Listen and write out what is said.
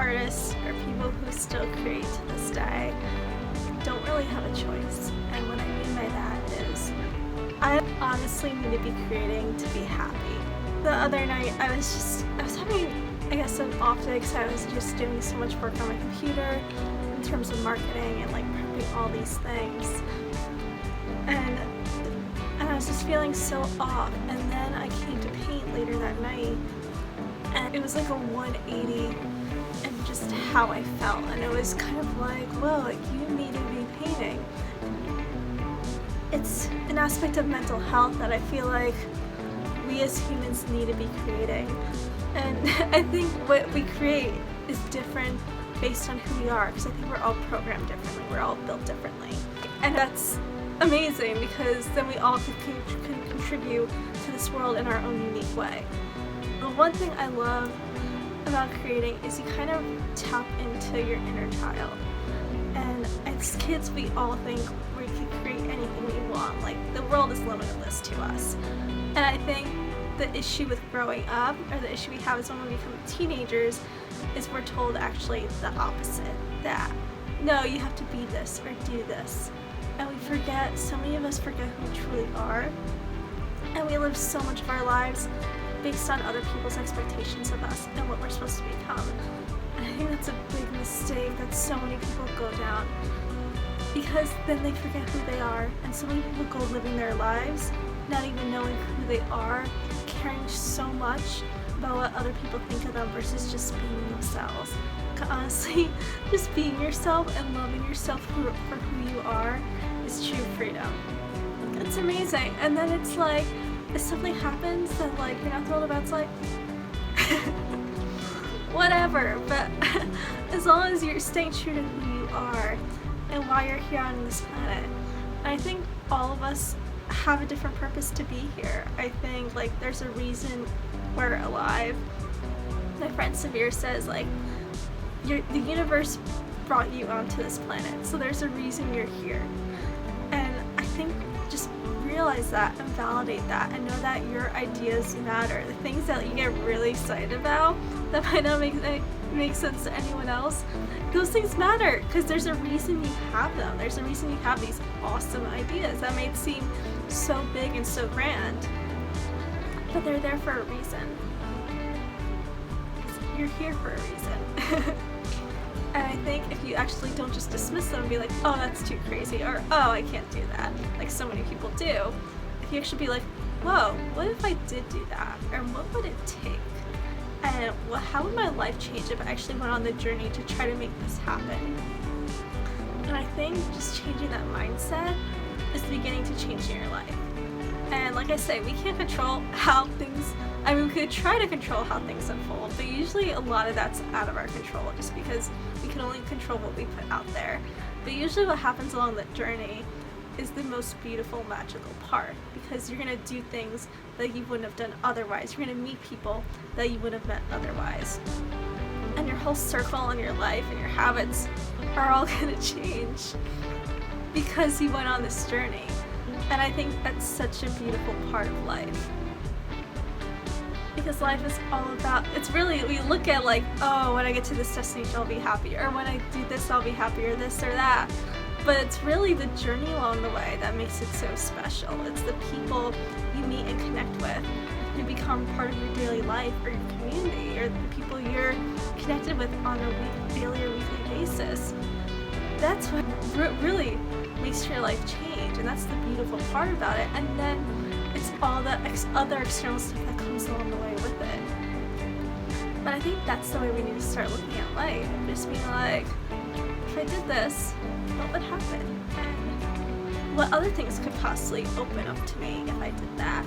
artists or people who still create to this day don't really have a choice. And what I mean by that is I honestly need to be creating to be happy. The other night I was having, I guess, an off day because I was just doing so much work on my computer in terms of marketing and like prepping all these things. And I was just feeling so off, and then I came to paint later that night, and it was like a 180 in just how I felt, and it was kind of like, whoa, like you need to be painting. It's an aspect of mental health that I feel like we as humans need to be creating, and I think what we create is different based on who we are, because I think we're all programmed differently, we're all built differently, and that's amazing because then we all can contribute to this world in our own unique way. The one thing I love about creating is you kind of tap into your inner child. And as kids, we all think we can create anything we want. Like, the world is limitless to us. And I think the issue with growing up, or the issue we have is when we become teenagers, is we're told actually the opposite. That, no, you have to be this or do this. And we forget, so many of us forget who we truly are, and we live so much of our lives based on other people's expectations of us and what we're supposed to become. And I think that's a big mistake that so many people go down, because then they forget who they are, and so many people go living their lives not even knowing who they are, caring so much about what other people think of them versus just being themselves. Honestly, just being yourself and loving yourself for who you are is true freedom. It's amazing. And then it's like, if something happens that like you're not thrilled about, it's like whatever, but as long as you're staying true to who you are and why you're here on this planet. And I think all of us have a different purpose to be here. I think like there's a reason we're alive. My friend Severe says like, the universe brought you onto this planet, so there's a reason you're here. And I think just realize that and validate that and know that your ideas matter. The things that you get really excited about that might not make sense to anyone else, those things matter because there's a reason you have them. There's a reason you have these awesome ideas that may seem so big and so grand, but they're there for a reason. You're here for a reason. And I think if you actually don't just dismiss them and be like, oh, that's too crazy, or oh, I can't do that, like so many people do, if you actually be like, whoa, what if I did do that? Or what would it take? And how would my life change if I actually went on the journey to try to make this happen? And I think just changing that mindset is the beginning to changing your life. And like I say, we can't control how things, we could try to control how things unfold, but usually a lot of that's out of our control just because we can only control what we put out there. But usually what happens along that journey is the most beautiful, magical part, because you're going to do things that you wouldn't have done otherwise. You're going to meet people that you wouldn't have met otherwise. And your whole circle and your life and your habits are all going to change because you went on this journey. And I think that's such a beautiful part of life. Because life is all about, it's really, we look at like, oh, when I get to this destination I'll be happy, or when I do this I'll be happy, or this or that. But it's really the journey along the way that makes it so special. It's the people you meet and connect with who become part of your daily life or your community, or the people you're connected with on a daily or weekly basis. That's what really makes your life change, and that's the beautiful part about it. And then it's all the other external stuff that comes along the way with it. But I think that's the way we need to start looking at life, and just being like, if I did this, what would happen? And what other things could possibly open up to me if I did that?